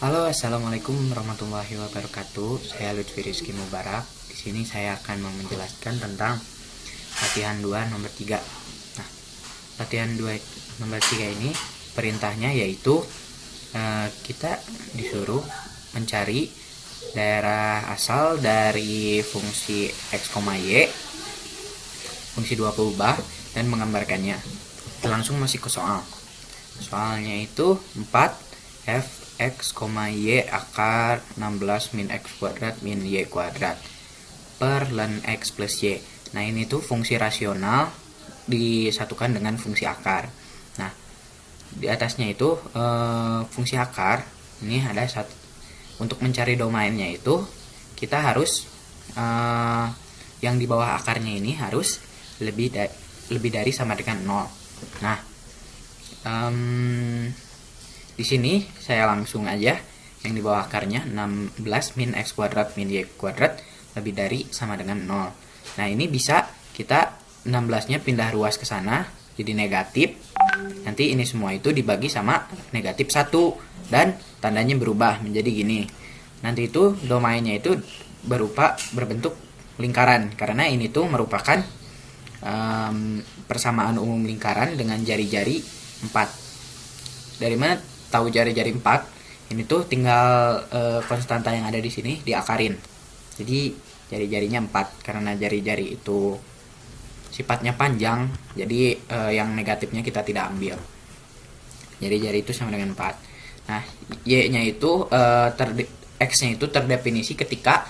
Halo, assalamualaikum warahmatullahi wabarakatuh. Saya Lutfi Rizky Mubarak. Di sini saya akan menjelaskan tentang latihan 2 nomor 3. Nah, latihan 2 nomor 3 ini perintahnya yaitu kita disuruh mencari daerah asal dari fungsi x, y, fungsi dua peubah, dan menggambarkannya. Kita langsung masuk ke soal. Soalnya itu 4 f x, y akar 16 min x kuadrat min y kuadrat per ln x plus y. Nah, ini tuh fungsi rasional disatukan dengan fungsi akar. Nah, di atasnya itu fungsi akar ini ada satu. Untuk mencari domainnya itu kita harus yang di bawah akarnya ini harus lebih dari sama dengan 0. Nah, di sini saya langsung aja yang di bawah akarnya 16 min x kuadrat min y kuadrat lebih dari sama dengan 0. Nah, ini bisa kita 16-nya pindah ruas ke sana jadi negatif. Nanti ini semua itu dibagi sama negatif 1 dan tandanya berubah menjadi gini. Nanti itu domainnya itu berbentuk lingkaran karena ini tuh merupakan persamaan umum lingkaran dengan jari-jari 4. Dari mana tahu jari-jari 4? Ini tuh tinggal konstanta yang ada di sini diakarin. Jadi jari-jarinya 4 karena jari-jari itu sifatnya panjang. Jadi yang negatifnya kita tidak ambil. Jari-jari itu sama dengan 4. Nah, y-nya itu x-nya itu terdefinisi ketika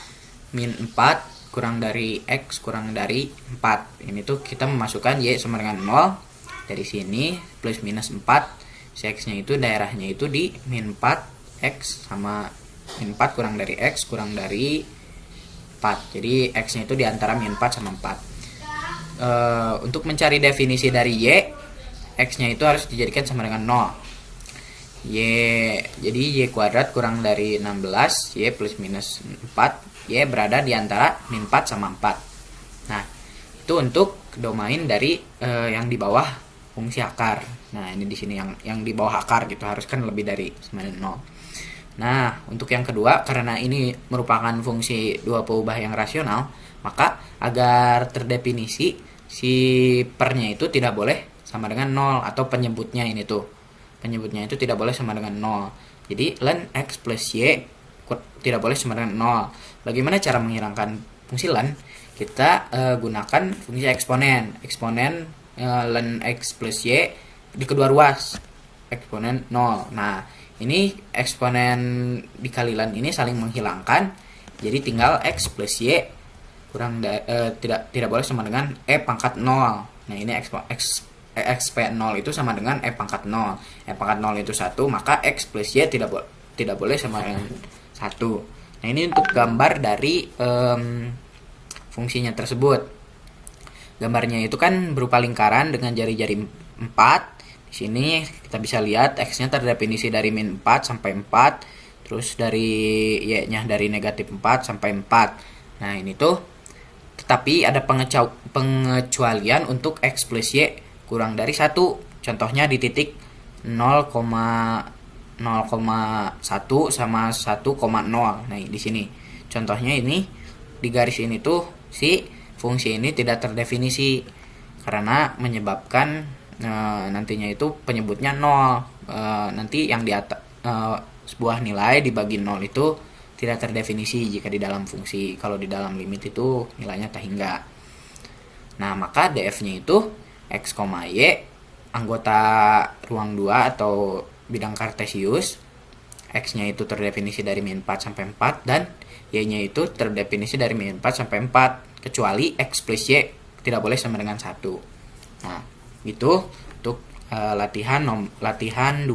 min 4 kurang dari x kurang dari 4. Ini tuh kita memasukkan y sama dengan 0. Dari sini plus minus 4. Si x-nya itu daerahnya itu di min 4 x sama min 4 kurang dari x kurang dari 4. Jadi x-nya itu di antara min 4 sama 4. Untuk mencari definisi dari y, x-nya itu harus dijadikan sama dengan 0. Jadi y kuadrat kurang dari 16, y plus minus 4, y berada di antara min 4 sama 4. Nah, itu untuk domain dari yang di bawah fungsi akar. Nah, ini di sini yang di bawah akar gitu harus kan lebih dari sama dengan 0. Nah, untuk yang kedua, karena ini merupakan fungsi dua peubah yang rasional, maka agar terdefinisi si pernya itu tidak boleh sama dengan 0 atau penyebutnya ini tuh. Penyebutnya itu tidak boleh sama dengan 0. Jadi ln x plus y tidak boleh sama dengan 0. Bagaimana cara menghilangkan fungsi ln? Kita gunakan fungsi eksponen. Eksponen ln x plus y di kedua ruas eksponen 0. Nah, ini eksponen dikali ln ini saling menghilangkan, jadi tinggal x plus y tidak boleh sama dengan e pangkat 0. Nah, ini xp0 itu sama dengan e pangkat 0. E pangkat 0 itu 1, maka x plus y tidak boleh sama dengan 1. Nah, ini untuk gambar dari fungsinya tersebut. Gambarnya itu kan berupa lingkaran dengan jari-jari 4. Di sini kita bisa lihat x-nya terdefinisi dari min 4 sampai 4, terus dari y-nya dari negatif 4 sampai 4. Nah, ini tuh tetapi ada pengecualian untuk x plus y kurang dari 1. Contohnya di titik 0,1 sama 1,0. Nah, di sini contohnya ini di garis ini tuh si fungsi ini tidak terdefinisi karena menyebabkan nantinya itu penyebutnya 0. Nanti yang di atas sebuah nilai dibagi 0 itu tidak terdefinisi jika di dalam fungsi. Kalau di dalam limit itu nilainya tak hingga. Nah, maka df-nya itu x, y anggota ruang 2 atau bidang kartesius. X-nya itu terdefinisi dari min 4 sampai 4 dan y-nya itu terdefinisi dari min 4 sampai 4 kecuali x plus y tidak boleh sama dengan 1. Nah, itu untuk latihan 2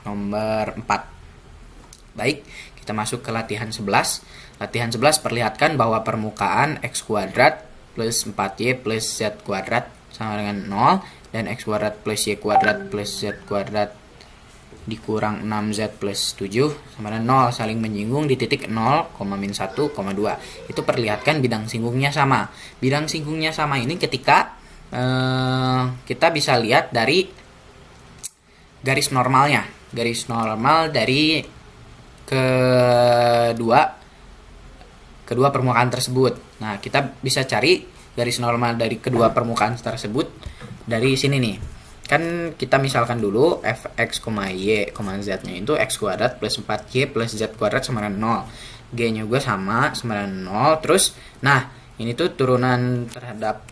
nomor 4. Baik, kita masuk ke latihan 11. Latihan 11 perlihatkan bahwa permukaan x kuadrat plus 4y plus z kuadrat sama dengan 0 dan x kuadrat plus y kuadrat plus z kuadrat dikurang 6z plus 7 sama dengan 0 saling menyinggung di titik 0, min 1, 2. Itu perlihatkan bidang singgungnya sama. Bidang singgungnya sama ini ketika kita bisa lihat dari garis normalnya. Garis normal dari kedua permukaan tersebut. Nah, kita bisa cari garis normal dari kedua permukaan tersebut dari sini nih. Kan kita misalkan dulu fx, y, z-nya itu x kuadrat plus 4y plus z kuadrat sama dengan 0. G-nya juga sama dengan 0. Terus, nah, ini tuh turunan terhadap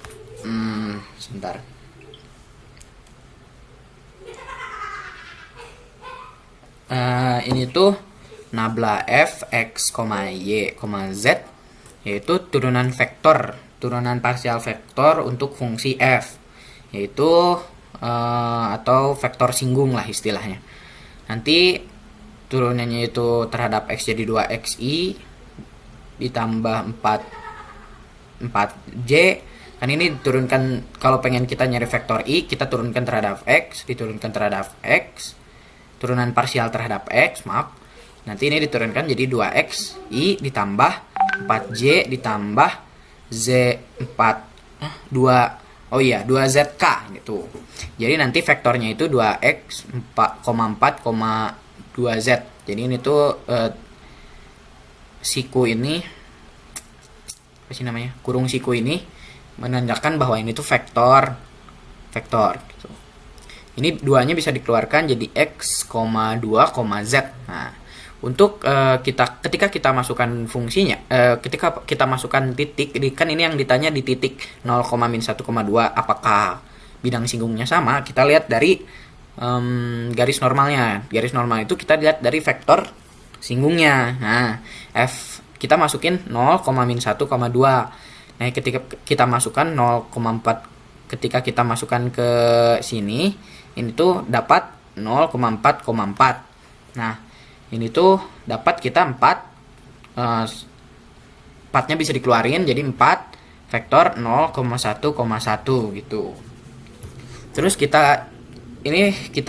sebentar. Ini tuh nabla f, x, y, z, yaitu turunan parsial vektor untuk fungsi f, yaitu atau vektor singgung lah istilahnya. Nanti turunannya itu terhadap x jadi 2xi ditambah 4j. Kan ini diturunkan, kalau pengen kita nyari vektor i, kita turunkan terhadap x, diturunkan terhadap x, turunan parsial terhadap x, maaf. Nanti ini diturunkan jadi 2x i ditambah 4j ditambah z4 2zk gitu. Jadi nanti vektornya itu 2x 4,4, 2z. Jadi ini tuh siku ini apa sih namanya? Kurung siku ini menandakan bahwa ini tuh vektor gitu. Ini duanya bisa dikeluarkan jadi x, 2, z. Nah, untuk ketika kita masukkan fungsinya, ketika kita masukkan titik, kan ini yang ditanya di titik 0,-1,2 apakah bidang singgungnya sama? Kita lihat dari garis normalnya. Garis normal itu kita lihat dari vektor singgungnya. Nah, f kita masukin 0,-1,2. Nah, ketika kita masukkan 0,4, ketika kita masukkan ke sini, ini tuh dapat 0,4,4. Nah, ini tuh dapat kita 4. 4-nya bisa dikeluarin jadi 4 vektor 0,1,1 gitu. Terus kita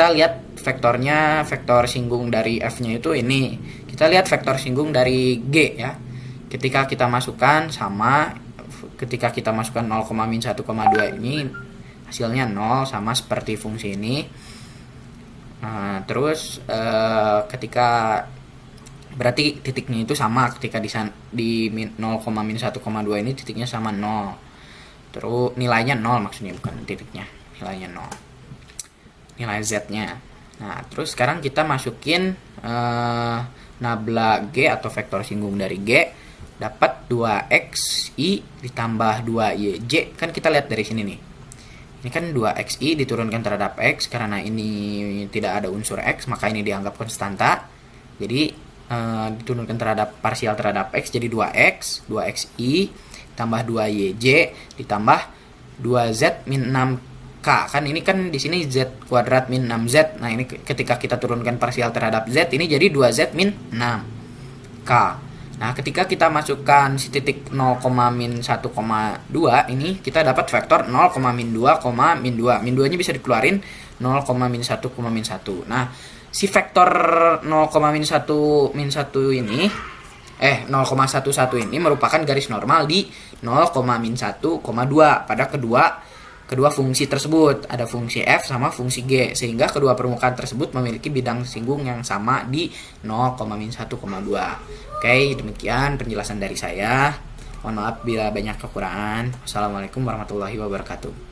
lihat vektornya, vektor singgung dari f-nya itu ini. Kita lihat vektor singgung dari g ya. Ketika kita masukkan sama, ketika kita masukkan 0,-1,2 ini hasilnya 0 sama seperti fungsi ini. Terus ketika berarti titiknya itu sama ketika di 0,-1,2 ini titiknya sama 0. Terus nilainya 0 maksudnya, bukan titiknya, nilainya 0. Nilai z-nya. Nah, terus sekarang kita masukin nabla g atau vektor singgung dari g, dapat 2xi ditambah 2yj. Kan kita lihat dari sini nih. Ini kan 2xi diturunkan terhadap x, karena ini tidak ada unsur x, maka ini dianggap konstanta. Jadi diturunkan terhadap parsial terhadap x jadi 2xi tambah 2yj ditambah 2z min 6k. Kan ini kan di sini z kuadrat min 6z. Nah, ini ketika kita turunkan parsial terhadap z, ini jadi 2z min 6k. Nah, ketika kita masukkan si titik 0,-1,2 ini, kita dapat vektor 0,-2,-2. Min 2-nya bisa dikeluarin 0,-1,-1. Nah, si vektor 0,-1,-1 ini 0,11 ini merupakan garis normal di 0,-1,2 pada kedua fungsi tersebut. Ada fungsi f sama fungsi g, sehingga kedua permukaan tersebut memiliki bidang singgung yang sama di 0,-1,2. Oke, demikian penjelasan dari saya. Mohon maaf bila banyak kekurangan. Wassalamualaikum warahmatullahi wabarakatuh.